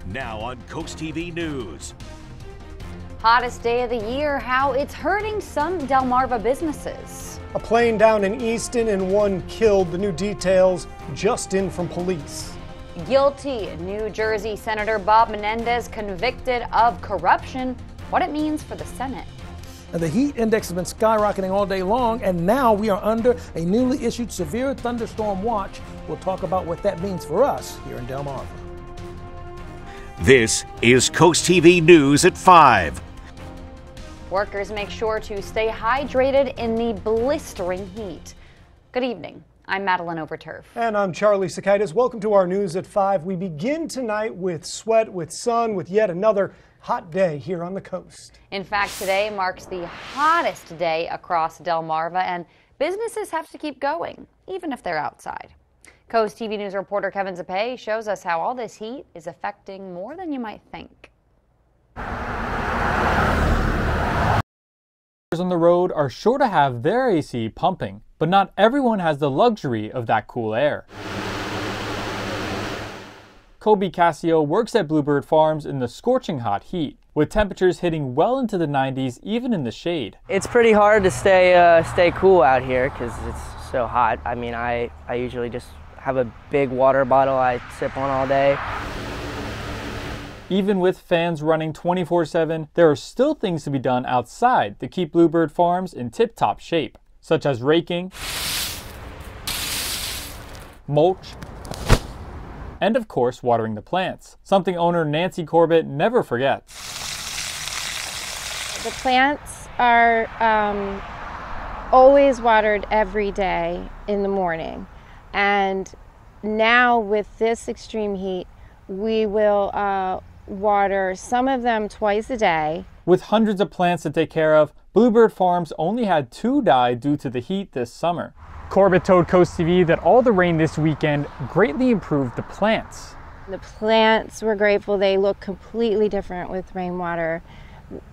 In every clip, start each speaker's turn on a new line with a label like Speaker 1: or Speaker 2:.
Speaker 1: Now on Coast TV News.
Speaker 2: Hottest day of the year, how it's hurting some Delmarva businesses.
Speaker 3: A plane down in Easton and one killed. The new details just in from police.
Speaker 2: Guilty. New Jersey Senator Bob Menendez convicted of corruption. What it means for the Senate.
Speaker 4: And the heat index has been skyrocketing all day long, and now we are under a newly issued severe thunderstorm watch. We'll talk about what that means for us here in Delmarva.
Speaker 1: This is Coast TV News at 5.
Speaker 2: Workers make sure to stay hydrated in the blistering heat. Good evening. I'm Madeline Overturf.
Speaker 3: And I'm Charlie Sakaitis. Welcome to our News at 5. We begin tonight with sweat, with sun, with yet another hot day here on the coast.
Speaker 2: In fact, today marks the hottest day across Delmarva, and businesses have to keep going, even if they're outside. Coast TV News reporter Kevin Zapay shows us how all this heat is affecting more than you might think.
Speaker 5: On the road are sure to have their AC pumping, but not everyone has the luxury of that cool air. Kobe Cassio works at Bluebird Farms in the scorching hot heat, with temperatures hitting well into the 90s even in the shade.
Speaker 6: It's pretty hard to stay cool out here because it's so hot. I mean, I usually just have a big water bottle I sip on all day.
Speaker 5: Even with fans running 24/7, there are still things to be done outside to keep Bluebird Farms in tip-top shape, such as raking, mulch, and of course watering the plants, something owner Nancy Corbett never forgets.
Speaker 7: The plants are always watered every day in the morning, and now with this extreme heat we will water some of them twice a day.
Speaker 5: With hundreds of plants to take care of, Bluebird Farms only had 2 die due to the heat this summer. Corbett told Coast TV that all the rain this weekend greatly improved the plants.
Speaker 7: The plants were grateful. They look completely different with rainwater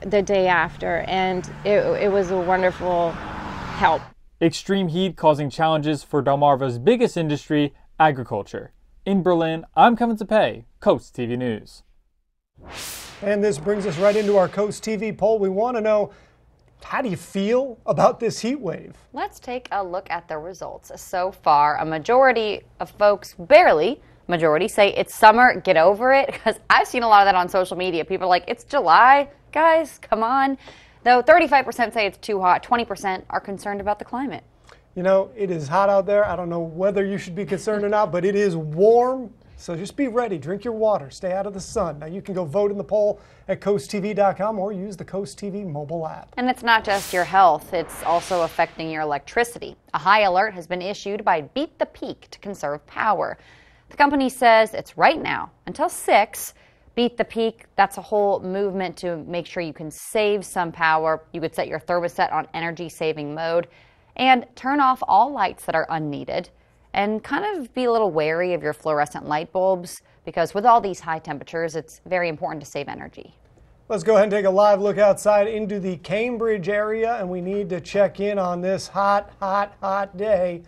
Speaker 7: the day after, and it was a wonderful help.
Speaker 5: Extreme heat causing challenges for Delmarva's biggest industry, agriculture. In Berlin, I'm Kevin Zapay, Coast TV News.
Speaker 3: And this brings us right into our Coast TV poll. We want to know, how do you feel about this heat wave?
Speaker 2: Let's take a look at the results. So far, a majority of folks, barely majority, say it's summer, get over it. Because I've seen a lot of that on social media. People are like, it's July, guys, come on. Though 35% say it's too hot, 20% are concerned about the climate.
Speaker 3: You know, it is hot out there. I don't know whether you should be concerned or not, but it is warm. So just be ready, drink your water, stay out of the sun. Now you can go vote in the poll at coasttv.com or use the Coast TV mobile app.
Speaker 2: And it's not just your health, it's also affecting your electricity. A high alert has been issued by Beat the Peak to conserve power. The company says it's right now until 6. Beat the Peak, that's a whole movement to make sure you can save some power. You could set your thermostat on energy saving mode and turn off all lights that are unneeded. And kind of be a little wary of your fluorescent light bulbs, because with all these high temperatures, it's very important to save energy.
Speaker 3: Let's go ahead and take a live look outside into the Cambridge area, and we need to check in on this hot, hot, hot day.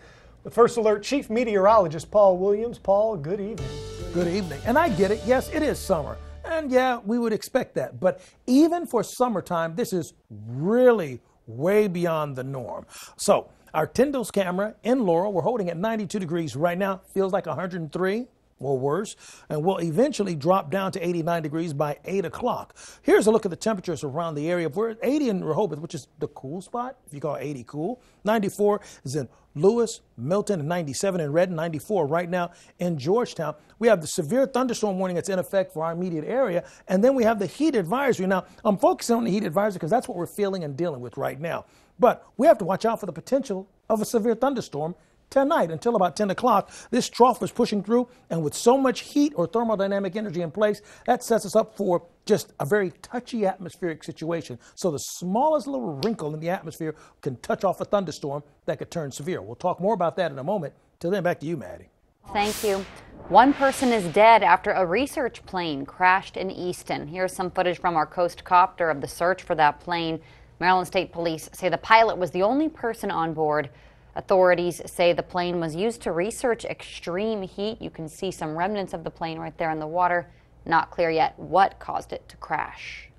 Speaker 3: The First Alert Chief Meteorologist Paul Williams. Paul, good evening.
Speaker 4: Good evening. And I get it. Yes, it is summer. And yeah, we would expect that. But even for summertime, this is really way beyond the norm. So our Tyndall's camera in Laurel, we're holding at 92 degrees right now. Feels like 103 or worse. And we'll eventually drop down to 89 degrees by 8 o'clock. Here's a look at the temperatures around the area. We're at 80 in Rehoboth, which is the cool spot, if you call 80 cool. 94 is in Lewes, Milton, and 97 in Redden, 94 right now in Georgetown. We have the severe thunderstorm warning that's in effect for our immediate area. And then we have the heat advisory. Now, I'm focusing on the heat advisory because that's what we're feeling and dealing with right now. But we have to watch out for the potential of a severe thunderstorm tonight until about 10 o'clock. This trough is pushing through, and with so much heat or thermodynamic energy in place, that sets us up for just a very touchy atmospheric situation. So the smallest little wrinkle in the atmosphere can touch off a thunderstorm that could turn severe. We'll talk more about that in a moment. Till then, back to you, Maddie.
Speaker 2: Thank you. One person is dead after a research plane crashed in Easton. Here's some footage from our Coast Copter of the search for that plane. Maryland State Police say the pilot was the only person on board. Authorities say the plane was used to research extreme heat. You can see some remnants of the plane right there in the water. Not clear yet what caused it to crash.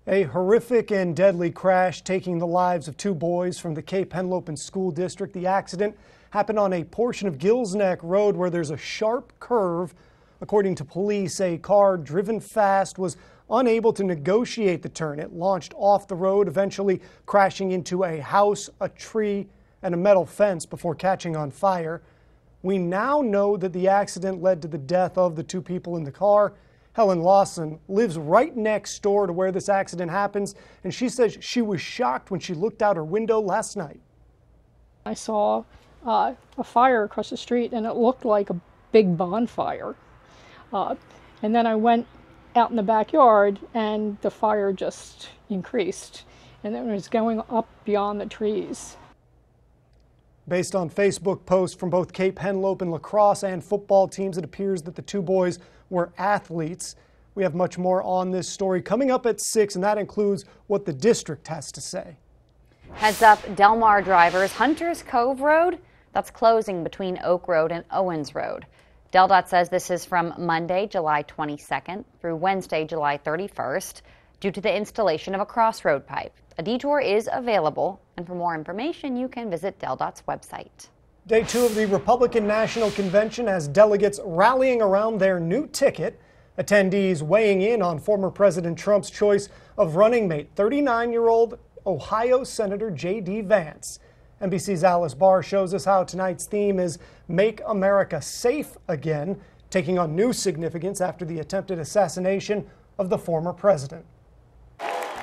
Speaker 3: A horrific and deadly crash taking the lives of 2 boys from the Cape Henlopen School District. The accident happened on a portion of Gills Neck Road where there's a sharp curve. According to police, a car driven fast was unable to negotiate the turn. It launched off the road, eventually crashing into a house, a tree, and a metal fence before catching on fire. We now know that the accident led to the death of the 2 people in the car. Helen Lawson lives right next door to where this accident happens, and she says she was shocked when she looked out her window last night.
Speaker 8: I saw a fire across the street, and it looked like a big bonfire. And then I went out in the backyard, and the fire just increased, and it was going up beyond the trees.
Speaker 3: Based on Facebook posts from both Cape Henlopen lacrosse and football teams, it appears that the 2 boys were athletes. We have much more on this story coming up at 6, and that includes what the district has to say.
Speaker 2: Heads up, Del Mar drivers, Hunters Cove Road, that's closing between Oak Road and Owens Road. DelDOT says this is from Monday, July 22nd through Wednesday, July 31st, due to the installation of a crossroad pipe. A detour is available, and for more information, you can visit DelDOT's website.
Speaker 3: Day 2 of the Republican National Convention has delegates rallying around their new ticket. Attendees weighing in on former President Trump's choice of running mate, 39-year-old Ohio Senator J.D. Vance. NBC's Alice Barr shows us how tonight's theme is Make America Safe Again, taking on new significance after the attempted assassination of the former president.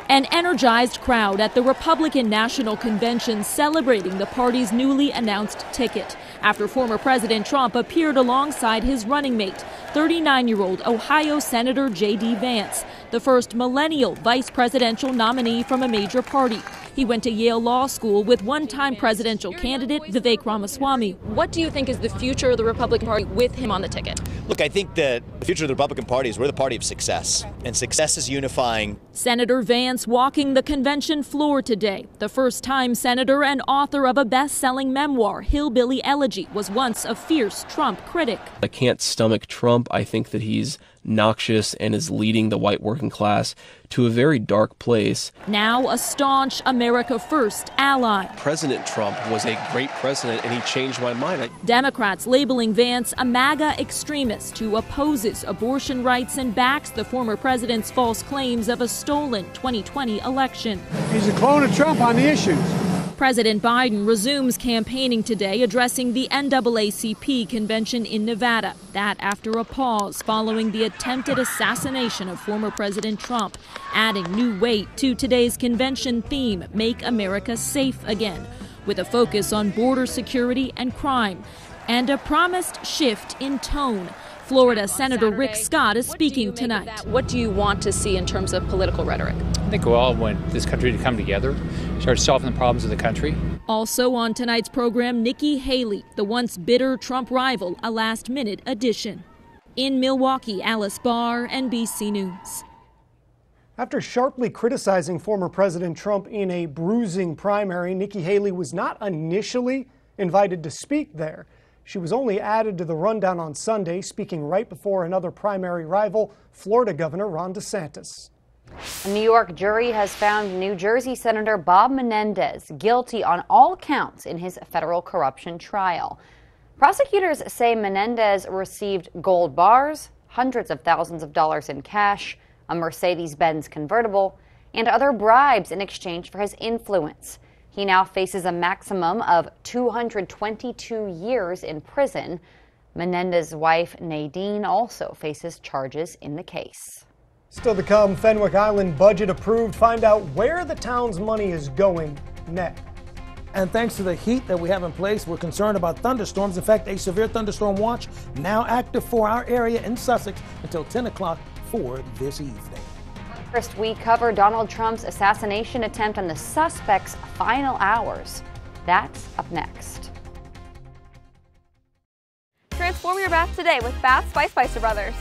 Speaker 9: An energized crowd at the Republican National Convention celebrating the party's newly announced ticket after former President Trump appeared alongside his running mate, 39-year-old Ohio Senator J.D. Vance, the first millennial vice presidential nominee from a major party. He went to Yale Law School with one-time presidential candidate Vivek Ramaswamy.
Speaker 10: What do you think is the future of the Republican Party with him on the ticket?
Speaker 11: Look, I think that the future of the Republican Party is we're the party of success, and success is unifying.
Speaker 9: Senator Vance walking the convention floor today. The first-time senator and author of a best-selling memoir, Hillbilly Elegy, was once a fierce Trump critic.
Speaker 12: I can't stomach Trump. I think that he's noxious and is leading the white working class to a very dark place.
Speaker 9: Now a staunch America First ally.
Speaker 12: President Trump was a great president, and he changed my mind.
Speaker 9: Democrats labeling Vance a MAGA extremist who opposes abortion rights and backs the former president's false claims of a stolen 2020 election.
Speaker 13: He's a clone of Trump on the issues.
Speaker 9: President Biden resumes campaigning today, addressing the NAACP convention in Nevada. That after a pause following the attempted assassination of former President Trump, adding new weight to today's convention theme, Make America Safe Again, with a focus on border security and crime, and a promised shift in tone. Florida Senator Rick Scott is speaking tonight.
Speaker 10: What do you want to see in terms of political rhetoric?
Speaker 14: I think we all want this country to come together, start solving the problems of the country.
Speaker 9: Also on tonight's program, Nikki Haley, the once bitter Trump rival, a last-minute addition. In Milwaukee, Alice Barr, NBC News.
Speaker 3: After sharply criticizing former President Trump in a bruising primary, Nikki Haley was not initially invited to speak there. She was only added to the rundown on Sunday, speaking right before another primary rival, Florida Governor Ron DeSantis.
Speaker 2: A New York jury has found New Jersey Senator Bob Menendez guilty on all counts in his federal corruption trial. Prosecutors say Menendez received gold bars, hundreds of thousands of dollars in cash, a Mercedes-Benz convertible, and other bribes in exchange for his influence. He now faces a maximum of 222 years in prison. Menendez's wife, Nadine, also faces charges in the case.
Speaker 3: Still to come, Fenwick Island budget approved. Find out where the town's money is going next.
Speaker 4: And thanks to the heat that we have in place, we're concerned about thunderstorms. In fact, a severe thunderstorm watch now active for our area in Sussex until 10 o'clock for this evening.
Speaker 2: First, we cover Donald Trump's assassination attempt and the suspect's final hours. That's up next.
Speaker 15: Transform your bath today with Baths by Spicer Brothers.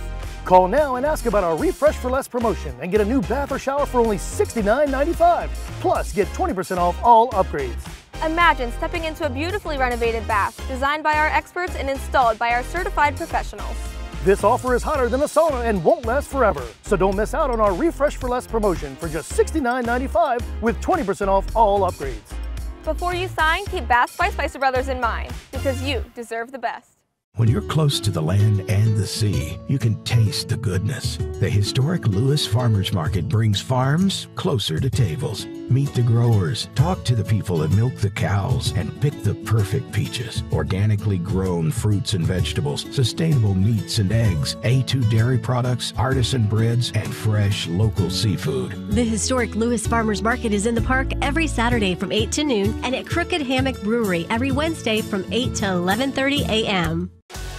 Speaker 16: Call now and ask about our Refresh for Less promotion and get a new bath or shower for only $69.95. Plus, get 20% off all upgrades.
Speaker 15: Imagine stepping into a beautifully renovated bath designed by our experts and installed by our certified professionals.
Speaker 16: This offer is hotter than a sauna and won't last forever. So don't miss out on our Refresh for Less promotion for just $69.95 with 20% off all upgrades.
Speaker 15: Before you sign, keep Bath by Spicer Brothers in mind, because you deserve the best.
Speaker 17: When you're close to the land and the sea, you can taste the goodness. The historic Lewes Farmers Market brings farms closer to tables. Meet the growers, talk to the people that milk the cows, and pick the perfect peaches. Organically grown fruits and vegetables, sustainable meats and eggs, A2 dairy products, artisan breads, and fresh local seafood.
Speaker 18: The historic Lewes Farmers Market is in the park every Saturday from 8 to noon and at Crooked Hammock Brewery every Wednesday from 8 to 11:30 a.m.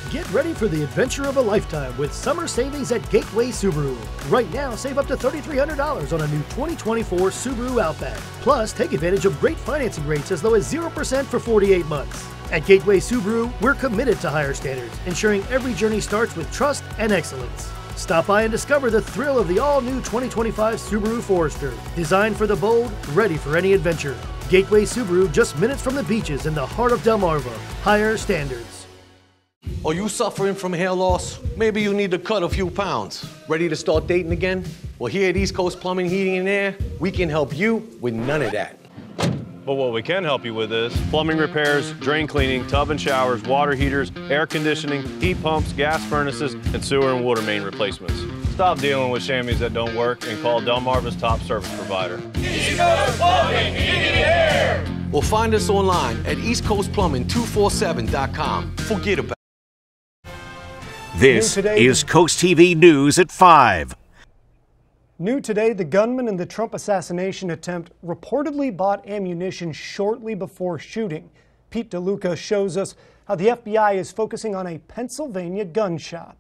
Speaker 16: Get ready for the adventure of a lifetime with summer savings at Gateway Subaru. Right now, save up to $3,300 on a new 2024 Subaru Outback. Plus, take advantage of great financing rates as low as 0% for 48 months. At Gateway Subaru, we're committed to higher standards, ensuring every journey starts with trust and excellence. Stop by and discover the thrill of the all-new 2025 Subaru Forester. Designed for the bold, ready for any adventure. Gateway Subaru, just minutes from the beaches in the heart of Delmarva. Higher standards.
Speaker 19: Are you suffering from hair loss? Maybe you need to cut a few pounds. Ready to start dating again? Well, here at East Coast Plumbing, Heating and Air, we can help you with none of that.
Speaker 20: But what we can help you with is plumbing repairs, drain cleaning, tub and showers, water heaters, air conditioning, heat pumps, gas furnaces, and sewer and water main replacements. Stop dealing with chamois that don't work and call Delmarva's top service provider.
Speaker 19: East Coast Plumbing, Heating and Air! Or find us online at eastcoastplumbing247.com. Forget about it.
Speaker 1: This is Coast TV News at 5.
Speaker 3: New today, the gunman in the Trump assassination attempt reportedly bought ammunition shortly before shooting. Pete DeLuca shows us how the FBI is focusing on a Pennsylvania gun shop.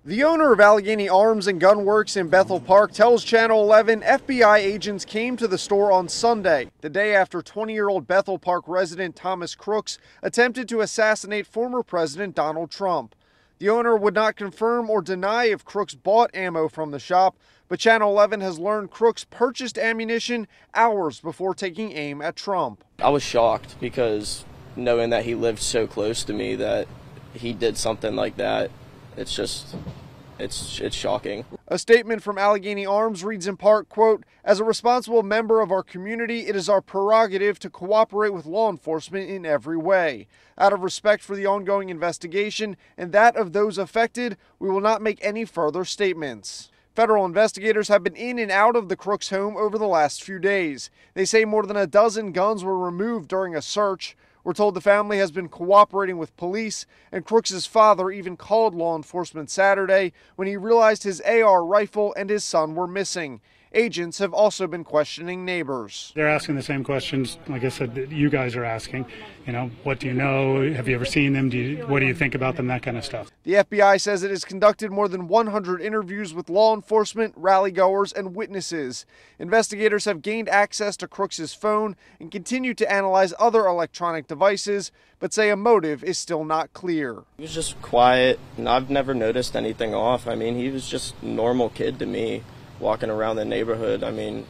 Speaker 21: The owner of Allegheny Arms and Gun Works in Bethel Park tells Channel 11 FBI agents came to the store on Sunday, the day after 20-year-old Bethel Park resident Thomas Crooks attempted to assassinate former President Donald Trump. The owner would not confirm or deny if Crooks bought ammo from the shop, but Channel 11 has learned Crooks purchased ammunition hours before taking aim at Trump.
Speaker 12: I was shocked because knowing that he lived so close to me that he did something like that, it's shocking.
Speaker 21: A statement from Allegheny Arms reads in part, quote, "As a responsible member of our community, it is our prerogative to cooperate with law enforcement in every way. Out of respect for the ongoing investigation and that of those affected, we will not make any further statements." Federal investigators have been in and out of the Crooks home over the last few days. They say more than a dozen guns were removed during a search. We're told the family has been cooperating with police, and Crooks' father even called law enforcement Saturday when he realized his AR rifle and his son were missing. Agents have also been questioning neighbors.
Speaker 13: They're asking the same questions, like I said, that you guys are asking. You know, what do you know? Have you ever seen them? What do you think about them? That kind of stuff.
Speaker 21: The FBI says it has conducted more than 100 interviews with law enforcement, rally-goers, and witnesses. Investigators have gained access to Crooks' phone and continue to analyze other electronic devices, but say a motive is still not clear.
Speaker 12: He was just quiet, and I've never noticed anything off. I mean, he was just a normal kid to me. Walking around the neighborhood, I mean,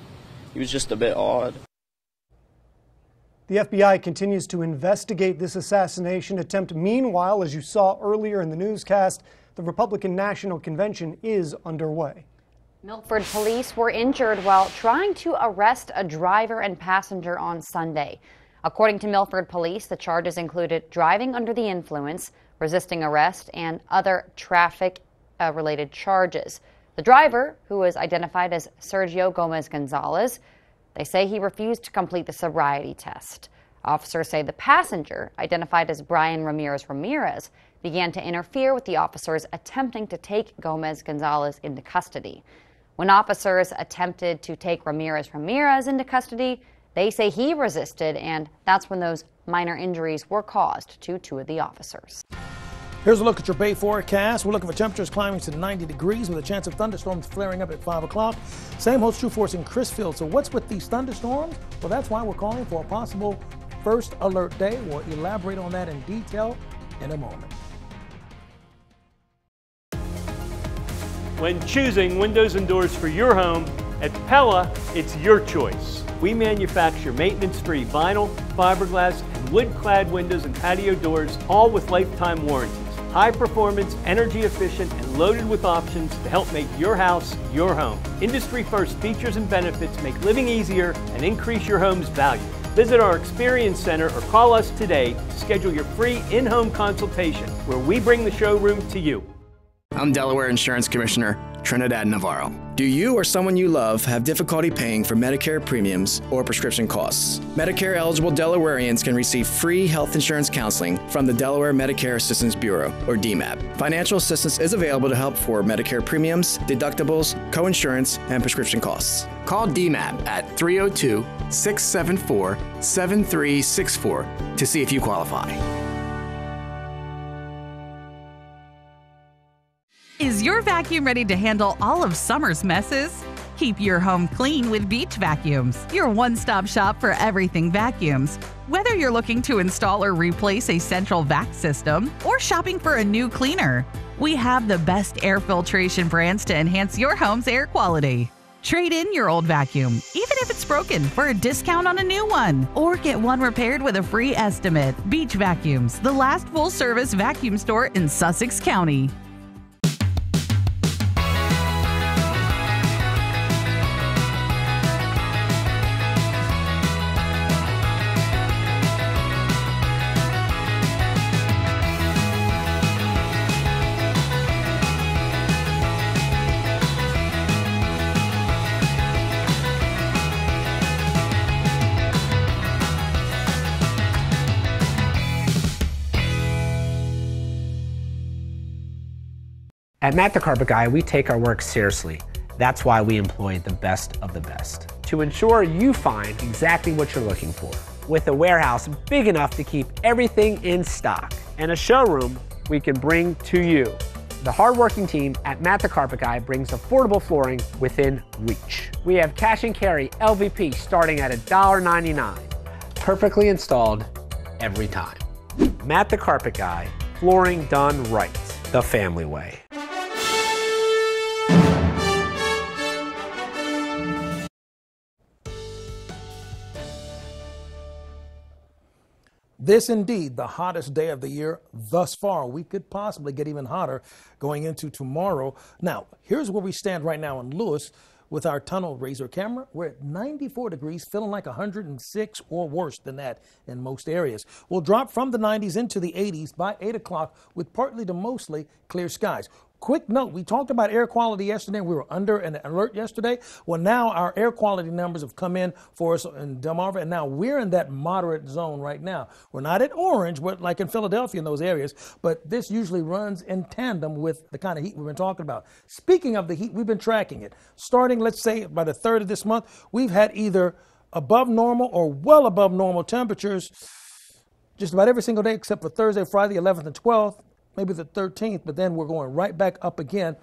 Speaker 12: he was just a bit odd.
Speaker 3: The FBI continues to investigate this assassination attempt. Meanwhile, as you saw earlier in the newscast, the Republican National Convention is underway.
Speaker 2: Milford police were injured while trying to arrest a driver and passenger on Sunday. According to Milford police, the charges included driving under the influence, resisting arrest, and other traffic-related charges. The driver, who was identified as Sergio Gomez Gonzalez, they say he refused to complete the sobriety test. Officers say the passenger, identified as Brian Ramirez, began to interfere with the officers attempting to take Gomez Gonzalez into custody. When officers attempted to take Ramirez into custody, they say he resisted, and that's when those minor injuries were caused to two of the officers.
Speaker 4: Here's a look at your Bay forecast. We're looking for temperatures climbing to 90 degrees with a chance of thunderstorms flaring up at 5 o'clock. Same holds true for us in Crisfield. So what's with these thunderstorms? Well, that's why we're calling for a possible first alert day. We'll elaborate on that in detail in a moment.
Speaker 22: When choosing windows and doors for your home, at Pella, it's your choice. We manufacture maintenance-free vinyl, fiberglass, and wood-clad windows and patio doors, all with lifetime warranties. High performance, energy efficient, and loaded with options to help make your house your home. Industry first features and benefits make living easier and increase your home's value. Visit our Experience Center or call us today to schedule your free in-home consultation where we bring the showroom to you.
Speaker 6: I'm Delaware Insurance Commissioner Trinidad Navarro. Do you or someone you love have difficulty paying for Medicare premiums or prescription costs? Medicare eligible Delawareans can receive free health insurance counseling from the Delaware Medicare Assistance Bureau, or DMAB. Financial assistance is available to help for Medicare premiums, deductibles, coinsurance, and prescription costs. Call DMAB at 302-674-7364 to see if you qualify.
Speaker 7: Is your vacuum ready to handle all of summer's messes? Keep your home clean with Beach Vacuums, your one-stop shop for everything vacuums. Whether you're looking to install or replace a central vac system or shopping for a new cleaner, we have the best air filtration brands to enhance your home's air quality. Trade in your old vacuum, even if it's broken, for a discount on a new one. Or get one repaired with a free estimate. Beach Vacuums, the last full-service vacuum store in Sussex County.
Speaker 23: At Matt the Carpet Guy, we take our work seriously. That's why we employ the best of the best, to ensure you find exactly what you're looking for. With a warehouse big enough to keep everything in stock, and a showroom we can bring to you. The hardworking team at Matt the Carpet Guy brings affordable flooring within reach. We have cash and carry LVP starting at $1.99. Perfectly installed every time. Matt the Carpet Guy, flooring done right, the family way.
Speaker 4: This indeed the hottest day of the year thus far. We could possibly get even hotter going into tomorrow. Now, here's where we stand right now in Lewes with our tunnel razor camera. We're at 94 degrees, feeling like 106 or worse than that in most areas. We'll drop from the 90s into the 80s by 8 o'clock with partly to mostly clear skies. Quick note, we talked about air quality yesterday. We were under an alert yesterday. Well, now our air quality numbers have come in for us in Delmarva, and now we're in that moderate zone right now. We're not at orange, but like in Philadelphia in those areas, but this usually runs in tandem with the kind of heat we've been talking about. Speaking of the heat, we've been tracking it. Starting, let's say, by the 3rd of this month, we've had either above normal or well above normal temperatures just about every single day except for Thursday, Friday, 11th and 12th. Maybe the 13th, but then we're going right back up again,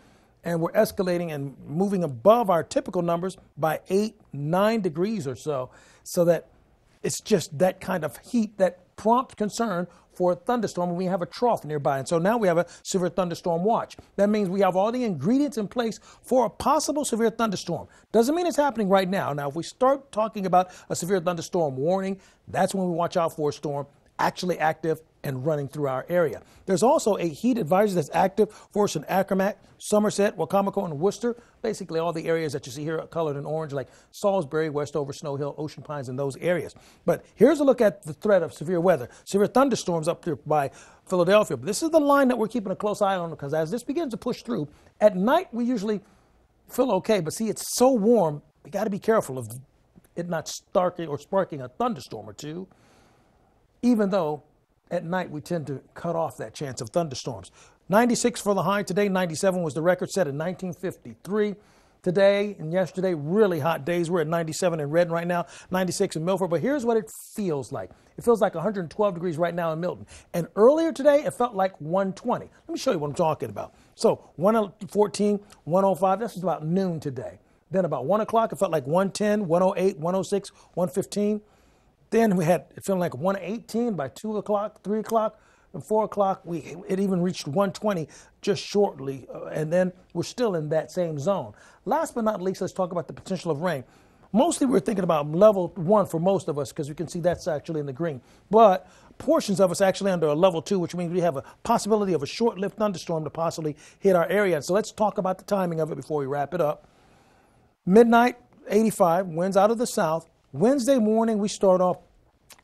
Speaker 4: and we're escalating and moving above our typical numbers by 8-9 degrees or so that it's just that kind of heat that prompts concern for a thunderstorm when we have a trough nearby. And so now we have a severe thunderstorm watch. That means we have all the ingredients in place for a possible severe thunderstorm. Doesn't mean it's happening right now. Now, if we start talking about a severe thunderstorm warning, that's when we watch out for a storm actually active and running through our area. There's also a heat advisory that's active for us in Acromat, Somerset, Wacomico, and Worcester. Basically all the areas that you see here colored in orange, like Salisbury, Westover, Snow Hill, Ocean Pines, and those areas. But here's a look at the threat of severe weather. Severe thunderstorms up here by Philadelphia. But this is the line that we're keeping a close eye on, because as this begins to push through, at night we usually feel okay. But see, it's so warm, we got to be careful of it not sparking a thunderstorm or two, even though at night we tend to cut off that chance of thunderstorms. 96 for the high today. 97 was the record set in 1953. Today and yesterday, really hot days. We're at 97 in Redden right now, 96 in Milford. But here's what it feels like. It feels like 112 degrees right now in Milton. And earlier today, it felt like 120. Let me show you what I'm talking about. So 114, 105, this is about noon today. Then about 1 o'clock, it felt like 110, 108, 106, 115. Then we had it feeling like 118 by 2 o'clock, 3 o'clock, and 4 o'clock. It even reached 120 just shortly, and then we're still in that same zone. Last but not least, let's talk about the potential of rain. Mostly we're thinking about level 1 for most of us, because we can see that's actually in the green. But portions of us actually under a level 2, which means we have a possibility of a short-lived thunderstorm to possibly hit our area. So let's talk about the timing of it before we wrap it up. Midnight, 85, winds out of the south. Wednesday morning, we start off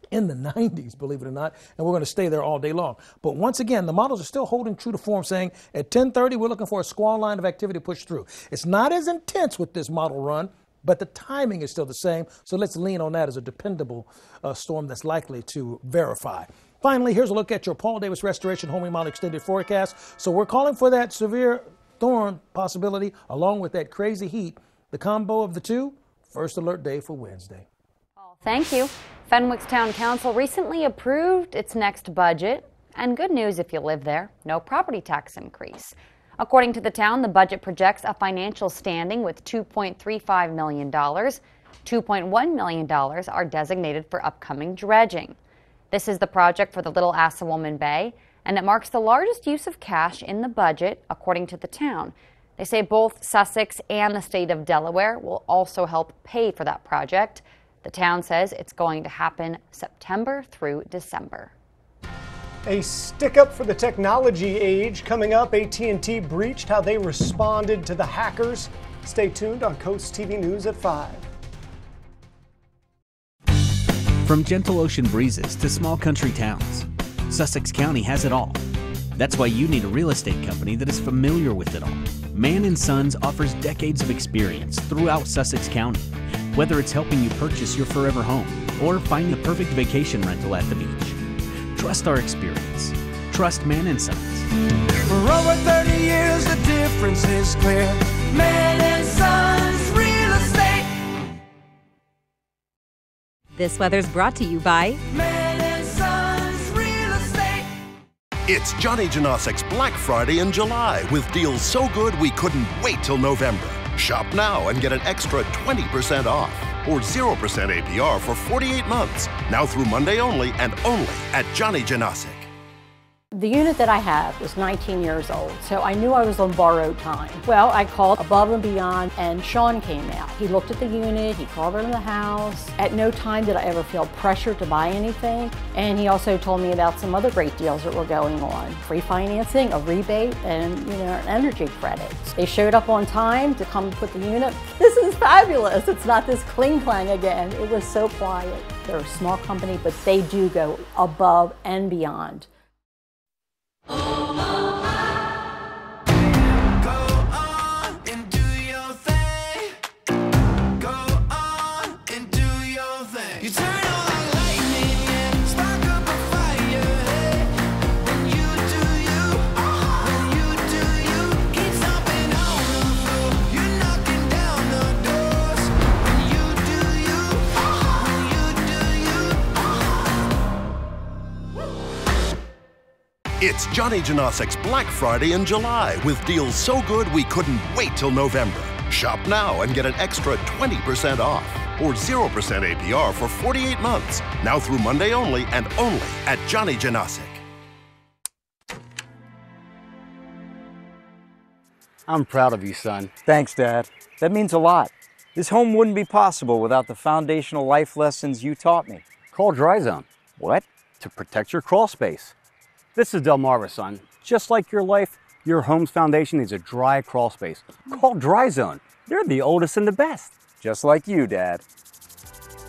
Speaker 4: in the 90s, believe it or not, and we're going to stay there all day long. But once again, the models are still holding true to form, saying at 10:30, we're looking for a squall line of activity to push through. It's not as intense with this model run, but the timing is still the same, so let's lean on that as a dependable storm that's likely to verify. Finally, here's a look at your Paul Davis Restoration Home Remodel Extended Forecast. So we're calling for that severe storm possibility along with that crazy heat. The combo of the two, first alert day for Wednesday.
Speaker 2: Thank you. Fenwick's Town Council recently approved its next budget. And good news if you live there, no property tax increase. According to the town, the budget projects a financial standing with $2.35 million. $2.1 million are designated for upcoming dredging. This is the project for the Little Assawoman Bay, and it marks the largest use of cash in the budget, according to the town. They say both Sussex and the state of Delaware will also help pay for that project. The town says it's going to happen September through December.
Speaker 3: A stick-up for the technology age coming up. AT&T breached how they responded to the hackers. Stay tuned on Coast TV News at 5.
Speaker 5: From gentle ocean breezes to small country towns, Sussex County has it all. That's why you need a real estate company that is familiar with it all. Mann & Sons offers decades of experience throughout Sussex County. Whether it's helping you purchase your forever home or find the perfect vacation rental at the beach. Trust our experience. Trust Mann & Sons.
Speaker 8: For over 30 years, the difference is clear. Mann & Sons Real Estate.
Speaker 11: This weather's brought to you by
Speaker 8: Mann & Sons Real Estate.
Speaker 24: It's Johnny Janosik's Black Friday in July with deals so good we couldn't wait till November. Shop now and get an extra 20% off or 0% APR for 48 months. Now through Monday only and only at Johnny Janosik.
Speaker 25: The unit that I have is 19 years old, so I knew I was on borrowed time. Well, I called Above and Beyond, and Sean came out. He looked at the unit, he called around the house. At no time did I ever feel pressure to buy anything, and he also told me about some other great deals that were going on. Free financing, a rebate, and an energy credit. They showed up on time to come put the unit. This is fabulous. It's not this cling-clang again. It was so quiet. They're a small company, but they do go above and beyond.
Speaker 24: It's Johnny Janosik's Black Friday in July with deals so good we couldn't wait till November. Shop now and get an extra 20% off or 0% APR for 48 months. Now through Monday only and only at Johnny Janosik.
Speaker 26: I'm proud of you, son. Thanks, Dad. That means a lot. This home wouldn't be possible without the foundational life lessons you taught me. Call Dry Zone. What? To protect your crawl space. This is Delmarva, son. Just like your life, your home's foundation needs a dry crawl space. Call Dry Zone. They're the oldest and the best. Just like you, Dad.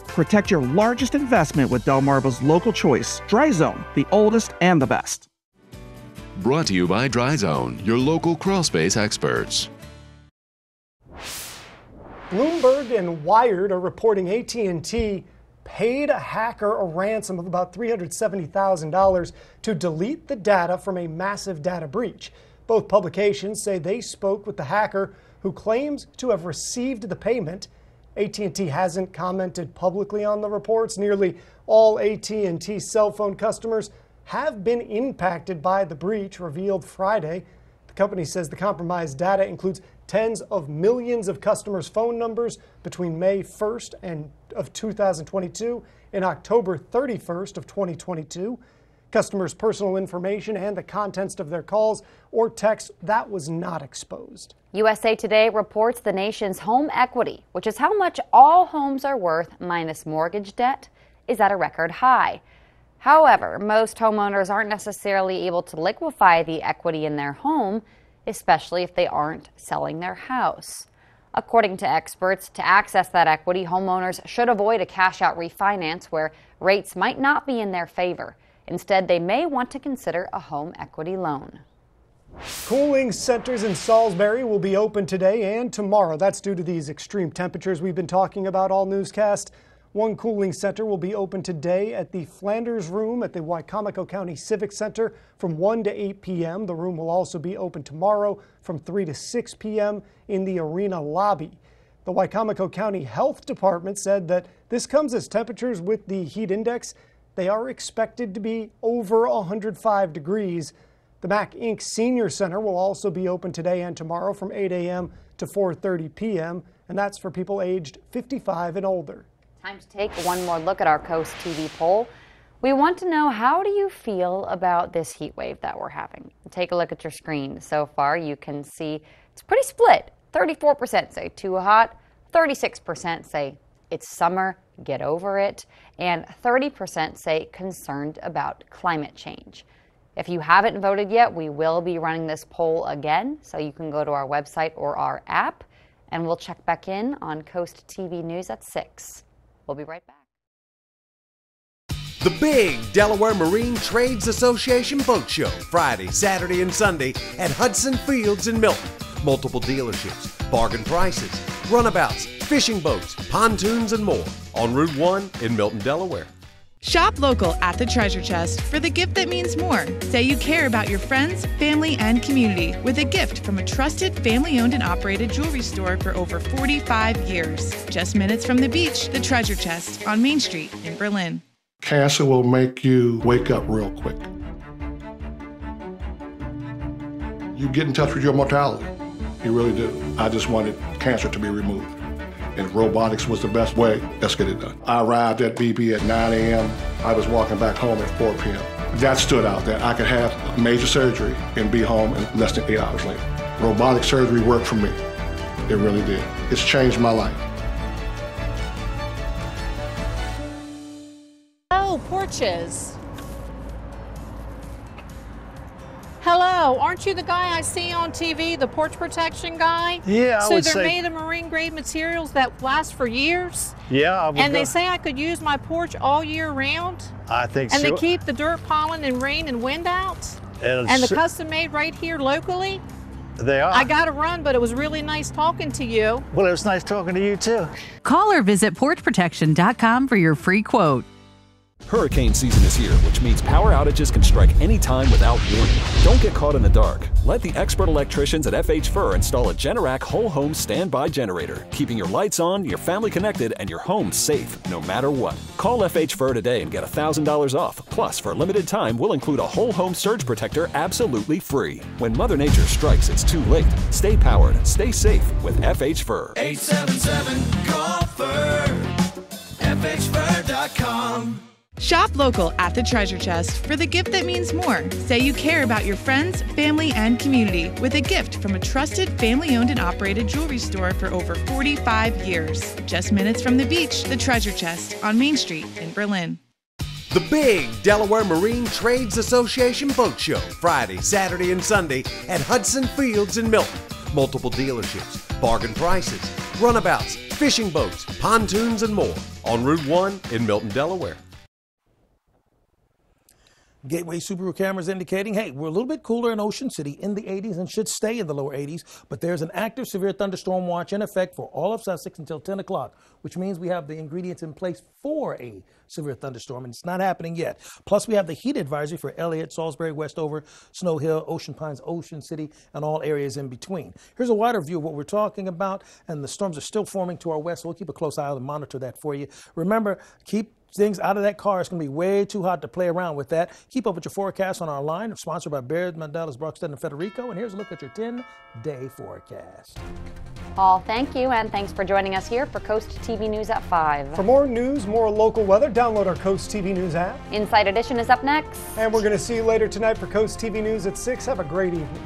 Speaker 27: Protect your largest investment with Delmarva's local choice, Dry Zone, the oldest and the best.
Speaker 28: Brought to you by Dry Zone, your local crawl space experts.
Speaker 3: Bloomberg and Wired are reporting AT&T paid a hacker a ransom of about $370,000 to delete the data from a massive data breach. Both publications say they spoke with the hacker who claims to have received the payment. AT&T hasn't commented publicly on the reports. Nearly all AT&T cell phone customers have been impacted by the breach revealed Friday. The company says the compromised data includes tens of millions of customers' phone numbers between May 1st of 2022 and October 31st of 2022. Customers' personal information and the contents of their calls or texts that was not exposed.
Speaker 2: USA Today reports the nation's home equity, which is how much all homes are worth minus mortgage debt, is at a record high. However, most homeowners aren't necessarily able to liquefy the equity in their home, especially if they aren't selling their house. According to experts, to access that equity, homeowners should avoid a cash-out refinance where rates might not be in their favor. Instead, they may want to consider a home equity loan.
Speaker 3: Cooling centers in Salisbury will be open today and tomorrow. That's due to these extreme temperatures we've been talking about all newscast. One cooling center will be open today at the Flanders Room at the Wicomico County Civic Center from 1 to 8 p.m. The room will also be open tomorrow from 3 to 6 p.m. in the arena lobby. The Wicomico County Health Department said that this comes as temperatures with the heat index, they are expected to be over 105 degrees. The Mac Inc. Senior Center will also be open today and tomorrow from 8 a.m. to 4:30 p.m. and that's for people aged 55 and older.
Speaker 2: Time to take one more look at our Coast TV poll. We want to know, how do you feel about this heat wave that we're having? Take a look at your screen. So far, you can see it's pretty split. 34% say too hot, 36% say it's summer, get over it, and 30% say concerned about climate change. If you haven't voted yet, we will be running this poll again, so you can go to our website or our app, and we'll check back in on Coast TV News at 6. We'll be right back.
Speaker 9: The big Delaware Marine Trades Association Boat Show, Friday, Saturday, and Sunday at Hudson Fields in Milton. Multiple dealerships, bargain prices, runabouts, fishing boats, pontoons, and more on Route 1 in Milton, Delaware.
Speaker 10: Shop local at the Treasure Chest for the gift that means more. Say you care about your friends, family, and community with a gift from a trusted family-owned and operated jewelry store for over 45 years. Just minutes from the beach, the Treasure Chest on Main Street in Berlin.
Speaker 14: Cancer will make you wake up real quick. You get in touch with your mortality. You really do. I just wanted cancer to be removed. And robotics was the best way. Let's get it done. I arrived at BB at 9 a.m. I was walking back home at 4 p.m. That stood out, that I could have major surgery and be home in less than 8 hours later. Robotic surgery worked for me. It really did. It's changed my life.
Speaker 15: Oh, porches. Hello, aren't you the guy I see on TV, the porch protection guy?
Speaker 16: Yeah, I would say.
Speaker 15: So they're made of marine grade materials that last for years?
Speaker 16: Yeah, I would.
Speaker 15: And they say I could use my porch all year round?
Speaker 16: I think so.
Speaker 15: And they keep the dirt, pollen, and rain and wind out? And the custom made right here locally?
Speaker 16: They are.
Speaker 15: I got to run, but it was really nice talking to you.
Speaker 16: Well, it was nice talking to you too.
Speaker 7: Call or visit porchprotection.com for your free quote.
Speaker 17: Hurricane season is here, which means power outages can strike anytime without warning. Don't get caught in the dark. Let the expert electricians at FH Fur install a Generac whole home standby generator, keeping your lights on, your family connected, and your home safe no matter what. Call FH Fur today and get $1,000 off. Plus, for a limited time, we'll include a whole home surge protector absolutely free. When Mother Nature strikes, it's too late. Stay powered, stay safe with FH Fur.
Speaker 8: 877-CALL-FUR. FHFur.com.
Speaker 10: Shop local at the Treasure Chest for the gift that means more. Say you care about your friends, family, and community with a gift from a trusted family-owned and operated jewelry store for over 45 years. Just minutes from the beach, the Treasure Chest on Main Street in Berlin.
Speaker 9: The big Delaware Marine Trades Association Boat Show, Friday, Saturday, and Sunday at Hudson Fields in Milton. Multiple dealerships, bargain prices, runabouts, fishing boats, pontoons, and more on Route 1 in Milton, Delaware.
Speaker 4: Gateway Subaru cameras indicating, hey, we're a little bit cooler in Ocean City in the 80s and should stay in the lower 80s, but there's an active severe thunderstorm watch in effect for all of Sussex until 10 o'clock, which means we have the ingredients in place for a severe thunderstorm, and it's not happening yet. Plus, we have the heat advisory for Elliott, Salisbury, Westover, Snow Hill, Ocean Pines, Ocean City, and all areas in between. Here's a wider view of what we're talking about, and the storms are still forming to our west, so we'll keep a close eye out and monitor that for you. Remember, keep things out of that car. It's going to be way too hot to play around with that. Keep up with your forecast on our line, sponsored by Baird, Mandelas, Brockstead, and Federico. And here's a look at your 10-day forecast.
Speaker 2: Paul, thank you, and thanks for joining us here for Coast TV News at 5.
Speaker 3: For more news, more local weather, download our Coast TV News app.
Speaker 2: Inside Edition is up next.
Speaker 3: And we're going to see you later tonight for Coast TV News at 6. Have a great evening.